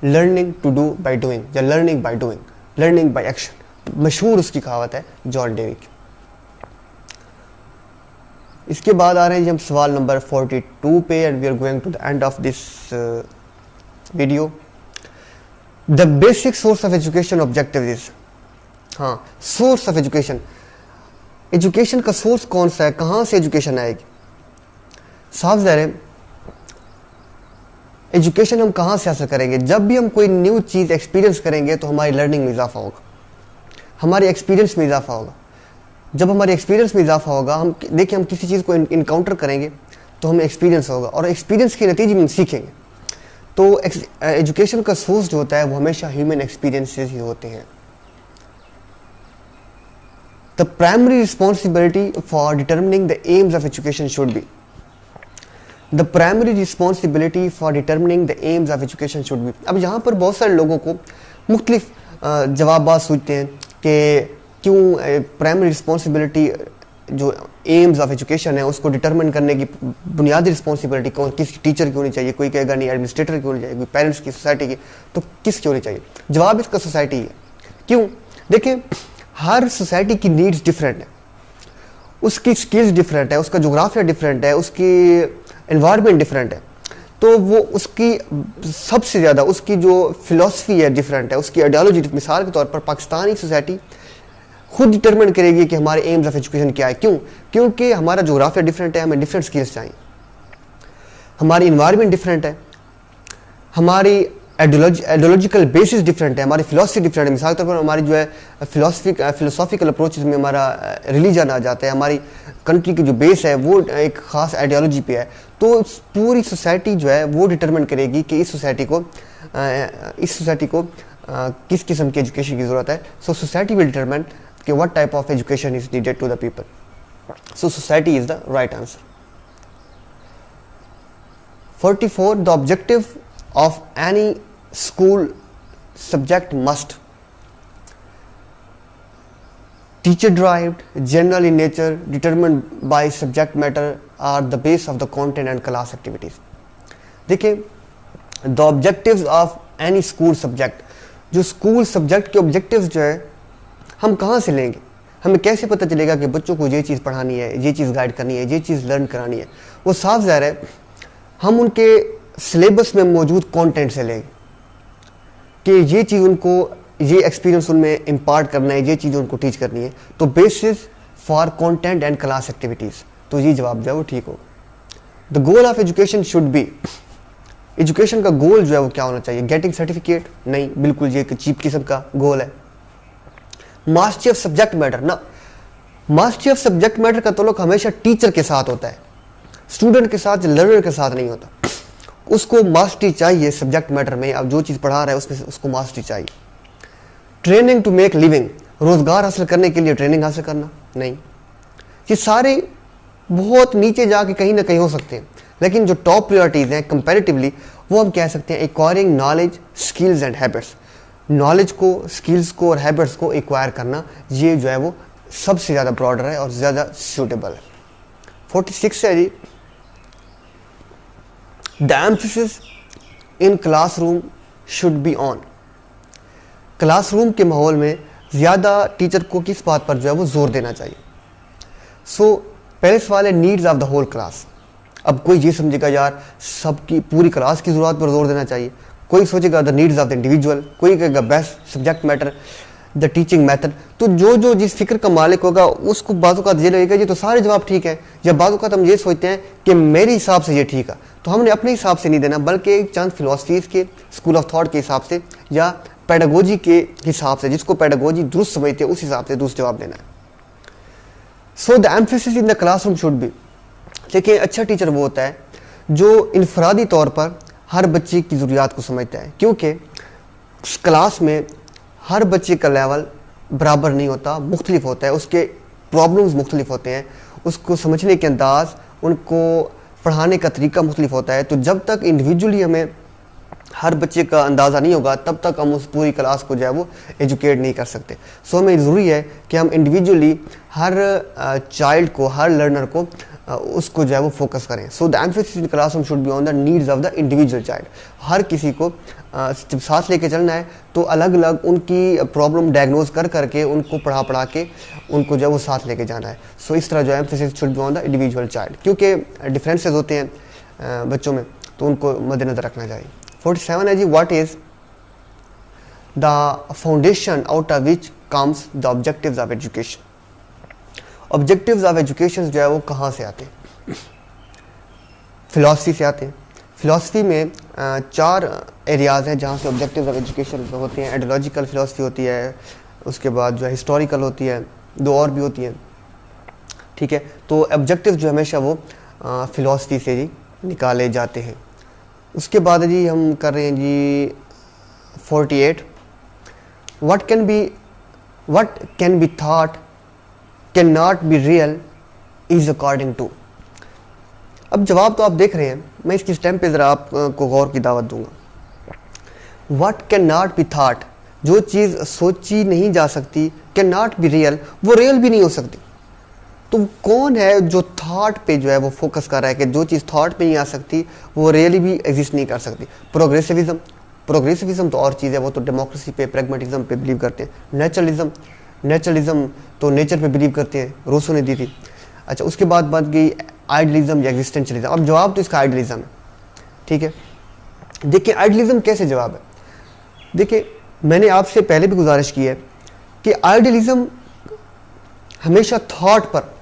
learning to do by doing या learning by doing, learning by action. मशहूर उसकी कहावत है जॉन डेवी की। इसके बाद आ रहे हैं हम सवाल नंबर 42 पे, and we are going to the end of this video. The basic source of education objective is, हाँ, सोर्स ऑफ एजुकेशन, एजुकेशन का सोर्स कौन सा है? कहाँ से एजुकेशन आएगी? साफ ज़ाहिर है एजुकेशन हम कहाँ से हासिल करेंगे? जब भी हम कोई न्यू चीज़ एक्सपीरियंस करेंगे तो हमारी लर्निंग में इजाफा होगा, हमारे एक्सपीरियंस में इजाफा होगा। जब हमारे एक्सपीरियंस में इजाफा होगा, हम देखिए हम किसी चीज़ को इनकाउंटर करेंगे तो हमें एक्सपीरियंस होगा और एक्सपीरियंस के नतीजे में हम सीखेंगे। तो एजुकेशन का सोर्स जो होता है वो हमेशा ह्यूमन एक्सपीरियंसेस ही होते हैं। The primary responsibility for determining the aims of education should be, the primary responsibility for determining the aims of education should be। अब यहाँ पर बहुत सारे लोगों को मुख्तलिफ जवाब सूझते हैं कि क्यों प्राइमरी रिस्पॉन्सिबिलिटी जो एम्स ऑफ एजुकेशन है उसको डिटरमिन करने की बुनियादी रिस्पॉन्सिबिलिटी कौन, किस टीचर की होनी चाहिए? कोई कहेगा नहीं एडमिनिस्ट्रेटर की होनी चाहिए, कोई पेरेंट्स की, सोसाइटी की, तो किसकी होनी चाहिए? जवाब इसका सोसाइटी है। क्यों? देखिए, हर सोसाइटी की नीड्स डिफरेंट है, उसकी स्किल्स डिफरेंट है, उसका जोग्राफिया डिफरेंट है, उसकी एनवायरनमेंट डिफरेंट है, तो वो उसकी सबसे ज़्यादा उसकी जो फिलॉसफी है डिफरेंट है, उसकी आइडियोलॉजी। मिसाल के तौर पर पाकिस्तानी सोसाइटी खुद डिटरमिन करेगी कि हमारे एम्स ऑफ एजुकेशन क्या है। क्यों? क्योंकि हमारा जोग्राफिया डिफरेंट है, हमें डिफरेंट स्किल्स चाहिए, हमारी इन्वायरमेंट डिफरेंट है, हमारी आइडियोलॉजिकल बेसिस डिफरेंट है, हमारी फिलॉसफी डिफरेंट है। मिसाल के तौर पर हमारी जो है फिलोसॉफिकल अप्रोच में हमारा रिलीजन आ जाता है, हमारी कंट्री की जो बेस है वो एक ख़ास आइडियोलॉजी पे है। तो पूरी सोसाइटी जो है वो डिटरमिन करेगी कि इस सोसाइटी को किस किस्म की एजुकेशन की ज़रूरत है। सो सोसाइटी विल डिटरमिन कि what type of education is needed to the people. So society is the right answer. 44. The objective of any school subject must teacher derived, general in nature, determined by subject matter, are the base of the content and class activities. देखिए, the objectives of any school subject, जो स्कूल सब्जेक्ट के ऑब्जेक्टिव्स जो है हम कहाँ से लेंगे? हमें कैसे पता चलेगा कि बच्चों को ये चीज़ पढ़ानी है, ये चीज़ गाइड करनी है, ये चीज़ लर्न करानी है? वो साफ ज़ाहिर है हम उनके सिलेबस में मौजूद कंटेंट से लेंगे कि ये चीज़ उनको, ये एक्सपीरियंस उनमें इम्पार्ट करना है, ये चीज़ उनको टीच करनी है। तो basis for content and class activities, तो ये जवाब जो है वो ठीक होगा। The goal of education should be, education का गोल जो है वो क्या होना चाहिए? Getting certificate? नहीं, बिल्कुल ये एक चीप किस्म का गोल है। मास्टरी ऑफ सब्जेक्ट मैटर ना, मास्टरी ऑफ सब्जेक्ट मैटर का ताल्लुक हमेशा टीचर के साथ होता है, स्टूडेंट के साथ, लर्नर के साथ नहीं होता। उसको मास्टरी चाहिए सब्जेक्ट मैटर में, अब जो चीज़ पढ़ा रहा है उसमें उसको मास्टरी चाहिए। ट्रेनिंग टू मेक लिविंग, रोज़गार हासिल करने के लिए ट्रेनिंग हासिल करना? नहीं, ये सारे बहुत नीचे जाके कहीं ना कहीं हो सकते हैं, लेकिन जो टॉप प्रायोरिटीज़ हैं कंपैरेटिवली वो हम कह सकते हैं acquiring knowledge, skills and habits. Knowledge को, स्किल्स को और हैबिट्स को एक्वायर करना, ये जो है वो सबसे ज़्यादा ब्रॉडर है और ज़्यादा सूटेबल है। 46 है जी, the emphasis in classroom should be on. Classroom के माहौल में ज़्यादा टीचर को किस बात पर जो है वो जोर देना चाहिए? सो पहले सवाल है needs of the whole class. अब कोई ये समझेगा यार सबकी पूरी क्लास की ज़रूरत पर जोर देना चाहिए, कोई सोचेगा the needs of the individual, कोई कहेगा best subject matter, the teaching method. तो जो जिस फिक्र का मालिक होगा उसको बाज़ों का ये लगेगा ये तो सारे जवाब ठीक है, या बाज़ों का हम ये सोचते हैं कि मेरे हिसाब से ये ठीक है, तो हमने अपने हिसाब से नहीं देना, बल्कि चंद फिलोसफीज़ के, स्कूल ऑफ थॉट के हिसाब से या पेडागोजी के हिसाब से, जिसको पेडागोजी दुरुस्त समझते हैं उस हिसाब से दुरुस्त जवाब देना है। सो the emphasis in the classroom should B, देखिए अच्छा टीचर वो होता है जो इनफरादी तौर पर हर बच्चे की ज़रूरियात को समझता है, क्योंकि क्लास में हर बच्चे का लेवल बराबर नहीं होता, मुख्तलिफ होता है, उसके प्रॉब्लम्स मुख्तलिफ होते हैं, उसको समझने के अंदाज, उनको पढ़ाने का तरीका मुख्तलिफ होता है। तो जब तक इंडिविजुअली हमें हर बच्चे का अंदाज़ा नहीं होगा तब तक हम उस पूरी क्लास को जो है वो एजुकेट नहीं कर सकते। सो हमें ज़रूरी है कि हम इंडिविजुअली हर चाइल्ड को, हर लर्नर को उसको जो है वो फोकस करें। So the emphasis in classroom should be on the needs of the individual child. हर किसी को जब साथ लेके चलना है तो अलग अलग उनकी प्रॉब्लम डायग्नोज कर करके उनको पढ़ा के उनको जो है वो साथ लेके जाना है। सो इस तरह जो है emphasis should be on the individual child, क्योंकि डिफरेंसेस होते हैं बच्चों में तो उनको मद्देनजर रखना चाहिए। 47 है जी, what is the foundation out of which comes the objectives of education. Objectives of education जो है वो कहाँ से आते हैं? फिलॉसफी से आते हैं। फिलॉसफी में 4 एरियाज़ हैं जहाँ से ऑब्जेक्टिव्स ऑफ एजुकेशन होते हैं। आइडियोलॉजिकल फिलॉसफी होती है, उसके बाद जो है हिस्टोरिकल होती है, 2 और भी होती हैं, ठीक है। तो ऑब्जेक्टिव जो हमेशा वो फिलॉसफी से जी निकाले जाते हैं। उसके बाद जी हम कर रहे हैं जी 48, what can be thought can not be real is according to. अब जवाब तो आप देख रहे हैं, मैं इसकी स्टेम पे ज़रा आपको गौर की दावत दूंगा। What can not be thought, जो चीज़ सोची नहीं जा सकती, कैन नॉट बी रियल, वो रियल भी नहीं हो सकती। तो कौन है जो थॉट पे जो है वो फोकस कर रहा है कि जो चीज़ थॉट पे नहीं आ सकती वो रियली भी एग्जिस्ट नहीं कर सकती? प्रोग्रेसिविज्म तो और चीज़ है, वो तो डेमोक्रेसी पे, प्रैग्मेटिज्म पे बिलीव करते हैं। नेचुरलिज्म तो नेचर पे बिलीव करते हैं, रूसो ने दी थी। अच्छा, उसके बाद बात गई आइडियलिज्म या एग्जिस्टेंशलिज्म। अब जवाब तो इसका आइडियलिज्म है, ठीक है। देखिए आइडियलिज्म कैसे जवाब है, देखिए मैंने आपसे पहले भी गुजारिश की है कि आइडियलिज्म हमेशा थॉट पर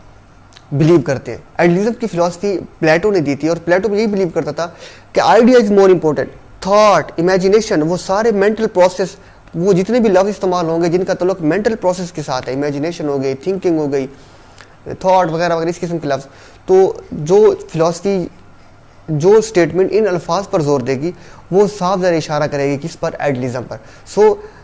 बिलीव करते हैं। आइडियलिज्म की फिलॉसफी प्लेटो ने दी थी और प्लेटो भी यही बिलीव करता था कि idea is more important. Thought, imagination, वो सारे मेंटल प्रोसेस, वो जितने भी लफ्ज़ इस्तेमाल होंगे जिनका ताल्लुक मेंटल प्रोसेस के साथ है, इमेजिनेशन हो गई, थिंकिंग हो गई, थॉट वगैरह वगैरह, इस किस्म के लफ्ज़, तो जो फिलॉसफी, जो स्टेटमेंट इन अल्फाज पर जोर देगी वो साफ ज़रा इशारा करेगी किस पर? आइडियलिज्म पर। So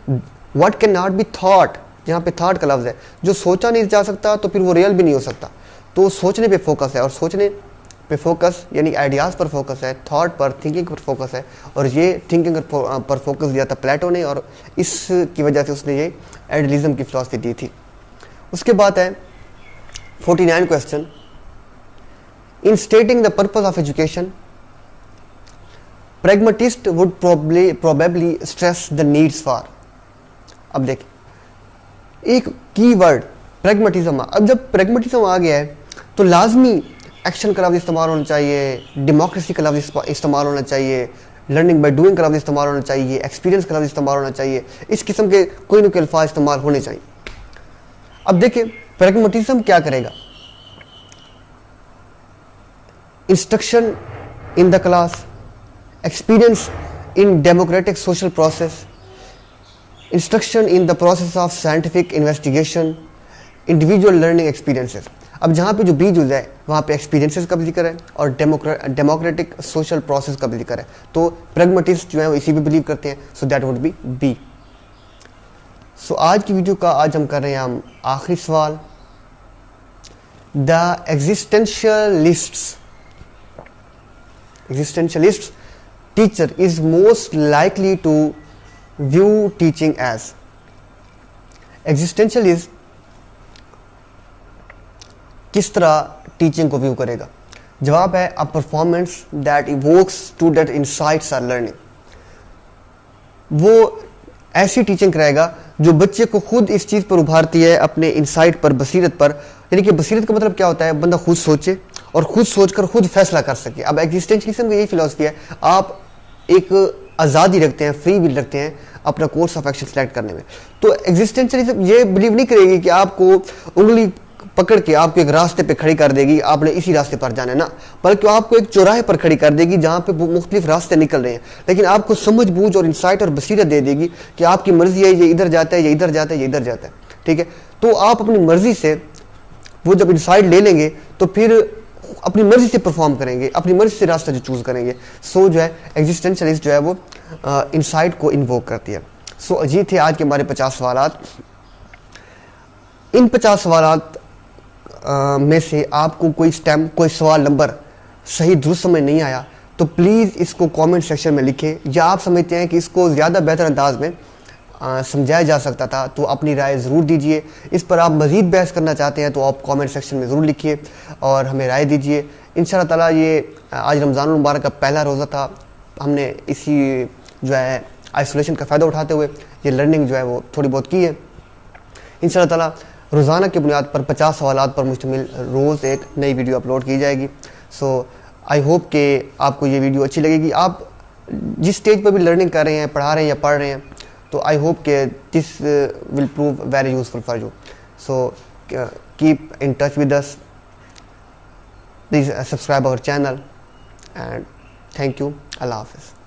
what can not be thought, जहाँ पे थॉट का लफ्ज़ है, जो सोचा नहीं जा सकता तो फिर वो रियल भी नहीं हो सकता। तो सोचने पे फोकस है, और सोचने पे फोकस यानी आइडियाज़ पर फोकस है, थॉट पर, थिंकिंग पर फोकस है, और ये थिंकिंग पर फोकस दिया था प्लेटो ने, और इसकी वजह से उसने ये आइडियलिज्म की फिलॉसफी दी थी। उसके बाद है 49 question, in stating the purpose of education pragmatist would probably stress the needs for। अब देखिए एक की वर्ड प्रैग्मेटिज्म। अब जब प्रैग्मेटिज्म आ गया है तो लाजमी एक्शन का लफ्ज़ इस्तेमाल होना चाहिए, डेमोक्रेसी का लफ्ज़ इस्तेमाल होना चाहिए, लर्निंग बाय डूइंग का लफ्ज़ इस्तेमाल होना चाहिए, एक्सपीरियंस का लफ्ज़ इस्तेमाल होना चाहिए, इस किस्म के कोई न कोई अल्फाज इस्तेमाल होने चाहिए। अब देखिए प्रैग्मेटिज्म क्या करेगा, instruction in the class, experience in democratic social process, instruction in the process of scientific investigation, individual learning experiences। अब जहाँ पे जो बी यूज है वहाँ पे एक्सपीरियंसेस का भी जिक्र है और डेमोक्रेटिक सोशल प्रोसेस का भी जिक्र है। तो प्रैग्मेटिस्ट जो है वो इसी पे बिलीव करते हैं, so that would be B. So आज की वीडियो का आज हम कर रहे हैं हम आखिरी सवाल, the एग्जिस्टेंशियलिस्ट्स teacher is most likely to view teaching as। existentialist किस तरह टीचिंग को व्यू करेगा? जवाब है a performance that evokes student insights or learning. वो ऐसी टीचिंग कराएगा जो बच्चे को खुद इस चीज़ पर उभारती है, अपने इंसाइट पर, बसीरत पर। यानी कि बसीरत का मतलब क्या होता है? बंदा खुद सोचे और खुद सोचकर खुद फैसला कर सके। अब एग्जिस्टेंशियलिज्म की यही फिलॉसफी है, आप एक आज़ादी रखते हैं, फ्री विल रखते हैं अपना कोर्स ऑफ एक्शन सेलेक्ट करने में। तो एग्जिस्टेंशियलिज्म ये बिलीव नहीं करेगी कि आपको उंगली पकड़ के आपको एक रास्ते पे खड़ी कर देगी, आपने इसी रास्ते पर जाना है ना, बल्कि आपको एक चौराहे पर खड़ी कर देगी जहाँ पे मुख्तलिफ रास्ते निकल रहे हैं, लेकिन आपको समझ बूझ और इंसाइट और बसीरत दे देगी कि आपकी मर्जी है, ये इधर जाता है, ये इधर जाता है, ये इधर जाता है, ठीक है। तो आप अपनी मर्जी से वो जब इंसाइट ले लेंगे तो फिर अपनी मर्जी से परफॉर्म करेंगे, अपनी मर्जी से रास्ता जो चूज करेंगे। सो जो है एग्जिस्टेंशियलिस्ट जो है वो इंसाइट को इन्वोक करती है। सो ये थे आज के हमारे 50 सवालात। इन 50 सवालात में से आपको कोई कोई सवाल नंबर सही दुरुस्त समझ नहीं आया तो प्लीज़ इसको कमेंट सेक्शन में लिखें, या आप समझते हैं कि इसको ज़्यादा बेहतर अंदाज में समझाया जा सकता था तो अपनी राय ज़रूर दीजिए। इस पर आप मज़ीद बहस करना चाहते हैं तो आप कमेंट सेक्शन में ज़रूर लिखिए और हमें राय दीजिए। इंशाअल्लाह ताला ये आज रमज़ानुल मुबारक का पहला रोज़ा था, हमने इसी जो है आइसोलेशन का फ़ायदा उठाते हुए ये लर्निंग जो है वो थोड़ी बहुत की है। इंशाअल्लाह ताला रोज़ाना की बुनियाद पर 50 सवालात पर मुश्तमिल रोज़ एक नई वीडियो अपलोड की जाएगी। सो आई होप कि आपको ये वीडियो अच्छी लगेगी। आप जिस स्टेज पर भी लर्निंग कर रहे हैं, पढ़ा रहे हैं या पढ़ रहे हैं, तो आई होप कि this will prove very useful for you. So keep in touch with us, please subscribe our channel and thank you. अल्लाह हाफिज़।